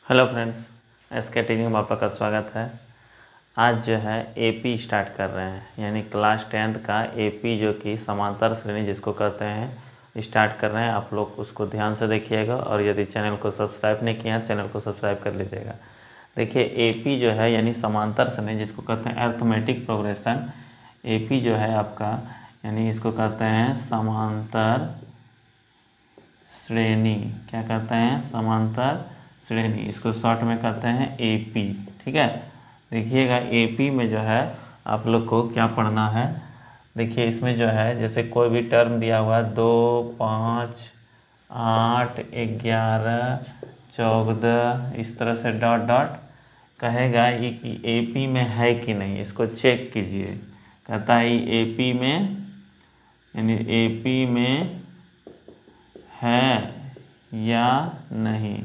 Hello friends, SK teaching में आपका स्वागत है। आज जो है एपी स्टार्ट कर रहे हैं, यानी क्लास 10th का एपी जो कि समांतर श्रेणी जिसको कहते हैं स्टार्ट कर रहे हैं। आप लोग उसको ध्यान से देखिएगा और यदि चैनल को सब्सक्राइब नहीं किया है चैनल को सब्सक्राइब कर लीजिएगा। देखिए एपी जो है यानी समांतर श्रेणी जिसको कहते हैं अरिथमेटिक प्रोग्रेशन, एपी जो है आपका यानी इसको कहते हैं समांतर श्रेणी। क्या कहते हैं? समांतर श्रेणी। इसको शॉर्ट में कहते हैं एपी। ठीक है, देखिएगा एपी में जो है आप लोग को क्या पढ़ना है। देखिए इसमें जो है जैसे कोई भी टर्म दिया हुआ 2, 5, 8, 11, 14 इस तरह से डॉट डॉट कहेगा ये कि एपी में है कि नहीं, इसको चेक कीजिए। कहता है ये एपी में यानी एपी में है या नहीं।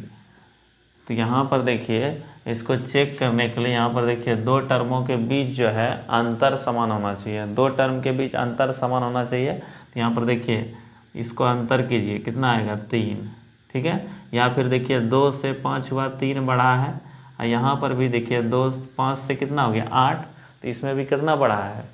तो यहाँ पर देखिए इसको चेक करने के लिए यहाँ पर देखिए दो टर्मों के बीच जो है अंतर समान होना चाहिए। दो टर्म के बीच अंतर समान होना चाहिए। तो यहाँ पर देखिए इसको अंतर कीजिए, कितना आएगा? 3। ठीक है, या फिर देखिए 2 से 5 हुआ, 3 बढ़ा है। और यहाँ पर भी देखिए 2 5 से कितना हो गया? 8। तो इसमें भी कितना बढ़ा है?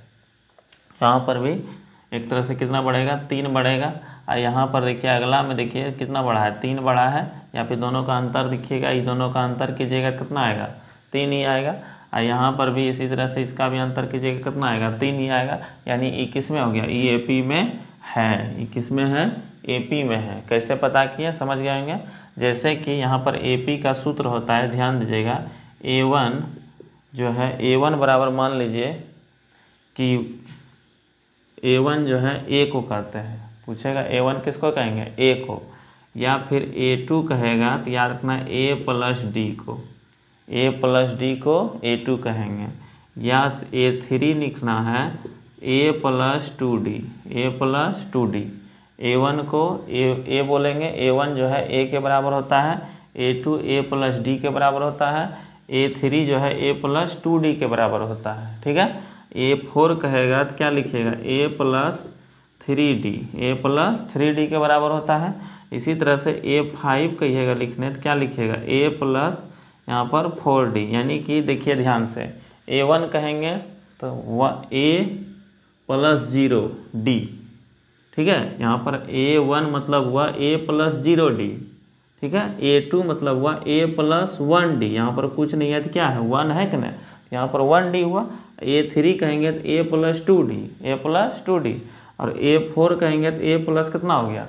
यहाँ पर भी एक तरह से कितना बढ़ेगा? 3 बढ़ेगा। और यहाँ पर देखिए अगला में देखिए कितना बढ़ा है? 3 बढ़ा है। या फिर दोनों का अंतर दिखिएगा, ये दोनों का अंतर कीजिएगा, कितना आएगा? 3 ही आएगा। और यहाँ पर भी इसी तरह से इसका भी अंतर कीजिएगा, कितना आएगा? 3 ही आएगा। यानी ये किस में हो गया? ये एपी में है। ये किस में है? एपी में है। कैसे पता किया? समझ गए होंगे। जैसे कि यहाँ पर एपी का सूत्र होता है, ध्यान दीजिएगा। A1 जो है A1 बराबर मान लीजिए कि A1 जो है A को कहते हैं। पूछेगा A1 किसको कहेंगे? A को। या फिर A2 कहेगा तो याद रखना A प्लस डी को। A प्लस डी को A2 कहेंगे। या A3 लिखना है A plus 2D। A plus 2D। A1 को A बोलेंगे। A1 जो है A के बराबर होता है। A2 A प्लस डी के बराबर होता है। A3 जो है A प्लस 2D के बराबर होता है। ठीक है, A4 कहेगा तो क्या लिखिएगा? A plus 3D। A plus 3D के बराबर होता है। इसी तरह से A5 कहिएगा लिखने तो क्या लिखिएगा? A प्लस यहाँ पर 4D। यानी कि देखिए ध्यान से A1 कहेंगे तो वह A प्लस 0D। ठीक है, यहाँ पर A1 मतलब हुआ A प्लस 0D। ठीक है, A2 मतलब हुआ A प्लस 1D। यहाँ पर कुछ नहीं है तो क्या है? 1 है कि नहीं? यहाँ पर 1D हुआ। A3 कहेंगे तो A plus 2D। A plus 2D। और A4 कहेंगे तो A प्लस कितना हो गया?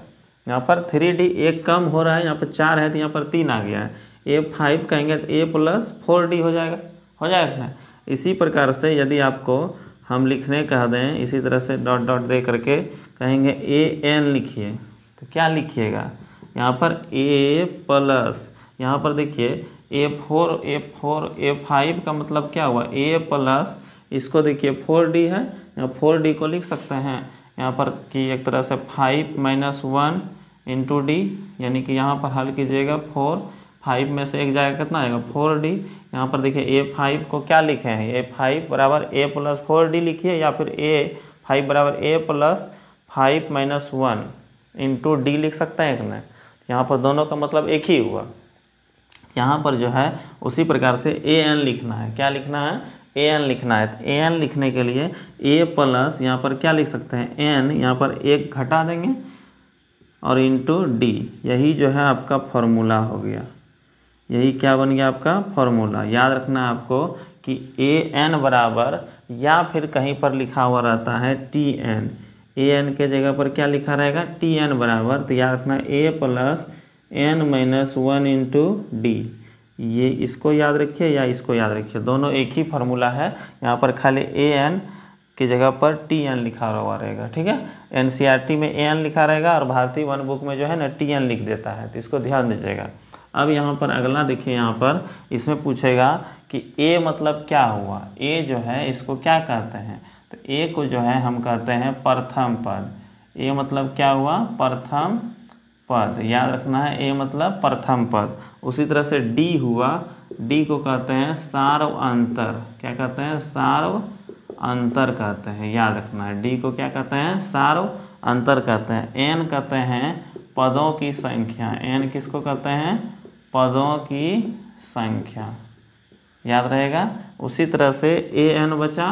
यहाँ पर 3D एक कम हो रहा है, यहाँ पर 4 है तो यहाँ पर 3 आ गया है। A5 कहेंगे तो A प्लस 4D हो जाएगा। हो जाएगा ना? इसी प्रकार से यदि आपको हम लिखने कह दें, इसी तरह से डॉट डॉट दे करके कहेंगे AN लिखिए तो क्या लिखिएगा? यहाँ पर A प्लस, यहाँ पर देखिए A5 का मतलब क्या हुआ? A प्लस, इसको देखिए 4D है, यहाँ 4D को लिख सकते हैं यहाँ पर कि एक तरह से 5 - 1 इंटू डी। यानी कि यहाँ पर हल कीजिएगा 4, 5 में से एक जाएगा कितना आएगा? 4D। यहाँ पर देखिए A5 को क्या लिखे हैं? A5 बराबर A प्लस 4D लिखिए, या फिर A5 बराबर A प्लस 5 - 1 इंटू डी लिख सकते हैं कि नहीं? यहाँ पर दोनों का मतलब एक ही हुआ। यहाँ पर जो है उसी प्रकार से AN लिखना है। क्या लिखना है? AN लिखना है। तो AN लिखने के लिए A प्लस यहाँ पर क्या लिख सकते हैं? N, यहाँ पर एक घटा देंगे और इंटू डी। यही जो है आपका फॉर्मूला हो गया। यही क्या बन गया आपका? फॉर्मूला। याद रखना है आपको कि AN बराबर, या फिर कहीं पर लिखा हुआ रहता है TN। AN के जगह पर क्या लिखा रहेगा? TN बराबर, तो याद रखना A plus N - 1 into D. ये इसको याद रखिए या इसको याद रखिए, दोनों एक ही फार्मूला है। यहाँ पर खाली AN की जगह पर TN लिखा हुआ रहेगा। ठीक है, NCERT में AN लिखा रहेगा और भारतीय वन बुक में जो है ना TN लिख देता है, तो इसको ध्यान दीजिएगा। अब यहाँ पर अगला देखिए, यहाँ पर इसमें पूछेगा कि A मतलब क्या हुआ? A जो है इसको क्या कहते हैं? तो A को जो है हम कहते हैं प्रथम पद। A मतलब क्या हुआ? प्रथम पद। याद रखना है A मतलब प्रथम पद। उसी तरह से D हुआ, D को कहते हैं सार्व अंतर। क्या कहते हैं? सार्व अंतर कहते हैं। याद रखना है D को क्या कहते हैं? सार्व अंतर कहते हैं। N कहते हैं पदों की संख्या। N किसको कहते हैं? पदों की संख्या, याद रहेगा। उसी तरह से an बचा,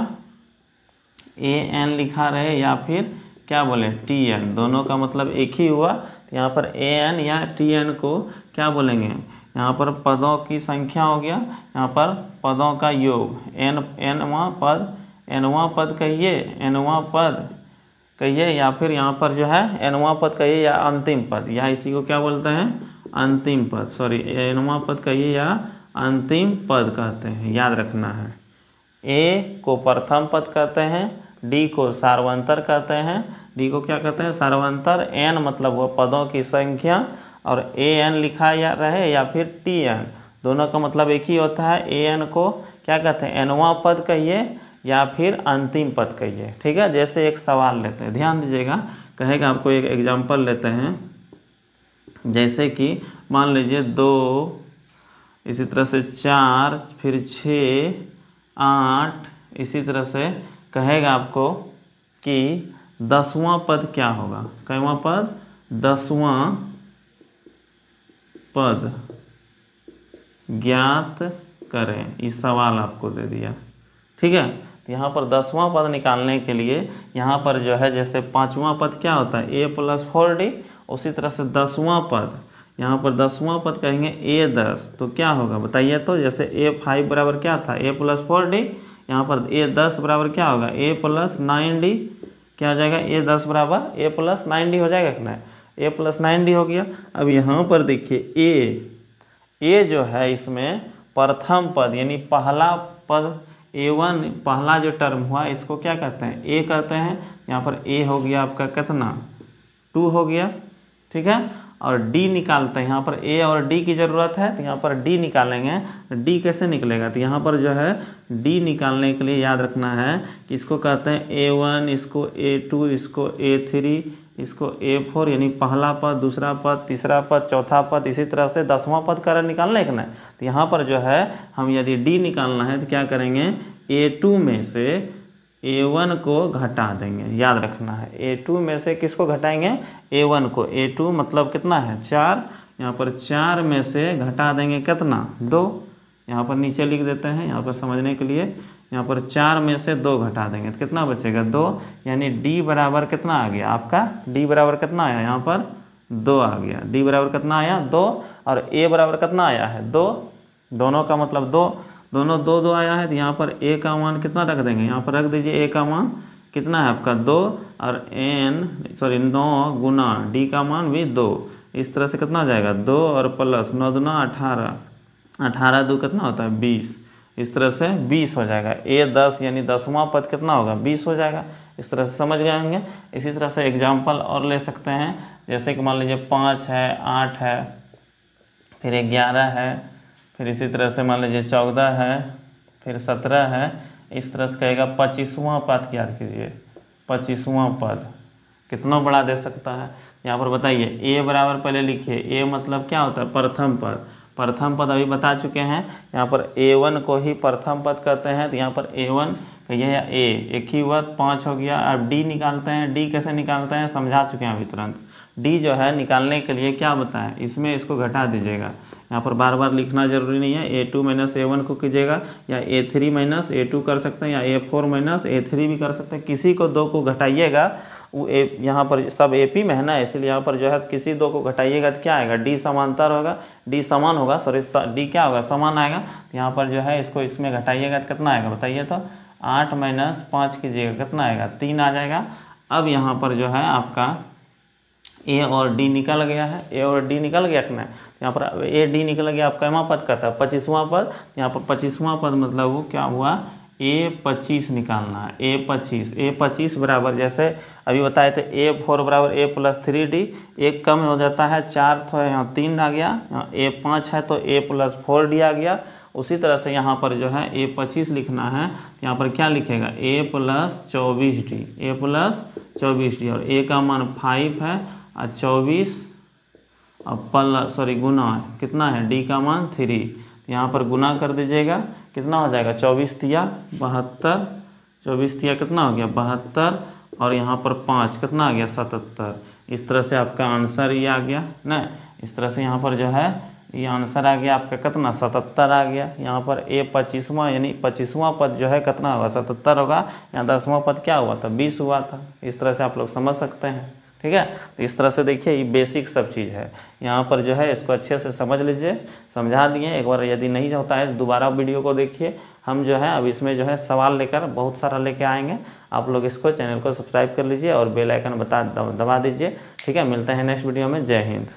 an लिखा रहे या फिर क्या बोले tn, दोनों का मतलब एक ही हुआ। तो यहाँ पर an या tn को क्या बोलेंगे, यहाँ पर पदों की संख्या हो गया, यहाँ पर पदों का योग, nवां पद कहिए, nवां पद कहिए, या फिर यहाँ पर जो है nवां पद कहिए या अंतिम पद, या इसी को क्या बोलते हैं अंतिम पद, सॉरी nवां पद कहिए या अंतिम पद कहते हैं, याद रखना है। a को प्रथम पद कहते हैं, d को सार्वंतर कहते हैं, d को क्या कहते हैं सार्वंतर, n मतलब वो पदों की संख्या, और an लिखा या रहे या फिर tn, दोनों का मतलब एक ही होता है। an को क्या कहते हैं nवां पद कहिए या फिर अंतिम पद कहिए, ठीक है। जैसे एक सवाल लेते हैं, ध्यान दीजिएगा, कहेगा आपको एक एग्जाम्पल लेते हैं, जैसे कि मान लीजिए 2, इसी तरह से 4, फिर 6, 8, इसी तरह से कहेगा आपको कि 10वां पद क्या होगा, कैवां पद 10वां पद ज्ञात करें, इस सवाल आपको दे दिया, ठीक है। तो यहाँ पर 10वां पद निकालने के लिए यहाँ पर जो है जैसे 5वां पद क्या होता है a + 4d, उसी तरह से 10वां पद, यहाँ पर 10वां पद कहेंगे a10, तो क्या होगा बताइए। तो जैसे a5 बराबर क्या था a + 4d, यहाँ पर a10 बराबर क्या होगा a + 9d, क्या हो जाएगा a10 बराबर a + 9d हो जाएगा कि नहीं, a + 9d हो गया। अब यहाँ पर देखिए a जो है इसमें प्रथम पद यानी पहला पद a1, पहला जो टर्म हुआ इसको क्या कहते हैं a कहते हैं। यहाँ पर a हो गया आपका कितना 2 हो गया, ठीक है। और d निकालते हैं, यहाँ पर a और d की ज़रूरत है, तो यहाँ पर d निकालेंगे। d कैसे निकलेगा, तो यहाँ पर जो है d निकालने के लिए याद रखना है कि इसको कहते हैं a1, इसको a2, इसको a3, इसको a4, यानी पहला पद, दूसरा पद, तीसरा पद, चौथा पद, इसी तरह से 10वां पद का निकालना है कि नहीं। तो यहाँ पर जो है हम यदि d निकालना है तो क्या करेंगे a2 में से a1 को घटा देंगे, याद रखना है। a2 में से किसको घटाएंगे a1 को, a2 मतलब कितना है 4, यहाँ पर 4 में से घटा देंगे कितना 2, यहाँ पर नीचे लिख देते हैं यहाँ पर समझने के लिए। यहाँ पर 4 में से 2 घटा देंगे तो कितना बचेगा 2, यानी d बराबर कितना आ गया आपका, d बराबर कितना आया यहाँ पर 2 आ गया, d बराबर कितना आया 2, और a बराबर कितना आया है 2, दोनों का मतलब 2, दोनों 2 2 आया है। तो यहाँ पर a का मान कितना रख देंगे, यहाँ पर रख दीजिए a का मान कितना है आपका 2, और 9 गुना d का मान भी 2, इस तरह से कितना आ जाएगा 2 और प्लस 9 दूना 18, 18 2 कितना होता है 20, इस तरह से 20 हो जाएगा। a10 यानी 10वां पद कितना होगा 20 हो जाएगा, इस तरह से समझ गए होंगे। इसी तरह से एग्जाम्पल और ले सकते हैं, जैसे कि मान लीजिए 5 है, 8 है, फिर 11 है, फिर इसी तरह से मान लीजिए 14 है, फिर 17 है, इस तरह से कहेगा 25वां पद याद कीजिए, 25वां पद कितना बड़ा दे सकता है। यहाँ पर बताइए a बराबर पहले लिखिए, a मतलब क्या होता है प्रथम पद, प्रथम पद अभी बता चुके हैं। यहाँ पर a1 को ही प्रथम पद कहते हैं, तो यहाँ पर a1 कहिए या a, एक ही हुआ 5 हो गया। अब d निकालते हैं, d कैसे निकालते हैं समझा चुके हैं अभी तुरंत। d जो है निकालने के लिए क्या बताएं, इसमें इसको घटा दीजिएगा, यहाँ पर बार बार लिखना जरूरी नहीं है। a2 - a1 को कीजिएगा, या a3 - a2 कर सकते हैं, या a4 - a3 भी कर सकते हैं, किसी को 2 को घटाइएगा। वो यहाँ पर सब AP में है ना, इसलिए यहाँ पर जो है किसी 2 को घटाइएगा तो क्या आएगा d समांतर होगा, d समान होगा, सॉरी d क्या होगा समान आएगा। तो यहाँ पर जो है इसको इसमें घटाइएगा तो कितना आएगा बताइए। तो 8 - 5 कीजिएगा कितना आएगा 3 आ जाएगा। अब यहाँ पर जो है आपका a और d निकल गया है, a और d निकल गया कि नहीं, यहाँ पर a d निकल गया। आप कैमा पद का था 25वां पद, यहाँ पर 25वां पद मतलब वो क्या हुआ a25 निकालना है, a25 बराबर जैसे अभी बताए थे a4 बराबर a + 3d, एक कम हो जाता है 4, तो यहाँ 3 आ गया, यहाँ a5 है तो a + 4d आ गया। उसी तरह से यहाँ पर जो है a25 लिखना है, तो यहाँ पर क्या लिखेगा a + 24d, a + 24d, और a का मान 5 है और 24 और गुना कितना है d का मान 3, यहाँ पर गुना कर दीजिएगा कितना हो जाएगा 24 तिया 72, 24 तिया कितना हो गया 72, और यहाँ पर 5 कितना आ गया 77। इस तरह से आपका आंसर ये आ गया ना। इस तरह से यहाँ पर जो है ये आंसर आ गया आपका कितना 77 आ गया। यहाँ पर ए 25वां यानी 25वां पद जो है कितना होगा 77 होगा। यहाँ 10वां पद क्या हुआ था 20 हुआ था। इस तरह से आप लोग समझ सकते हैं। ठीक है, तो इस तरह से देखिए ये बेसिक सब चीज़ है। यहाँ पर जो है इसको अच्छे से समझ लीजिए, समझा दिए। एक बार यदि नहीं होता है दोबारा वीडियो को देखिए। हम जो है अब इसमें जो है सवाल लेकर बहुत सारा लेके आएंगे। आप लोग इसको चैनल को सब्सक्राइब कर लीजिए और बेल आइकन दबा दीजिए। ठीक है, मिलते हैं नेक्स्ट वीडियो में। जय हिंद।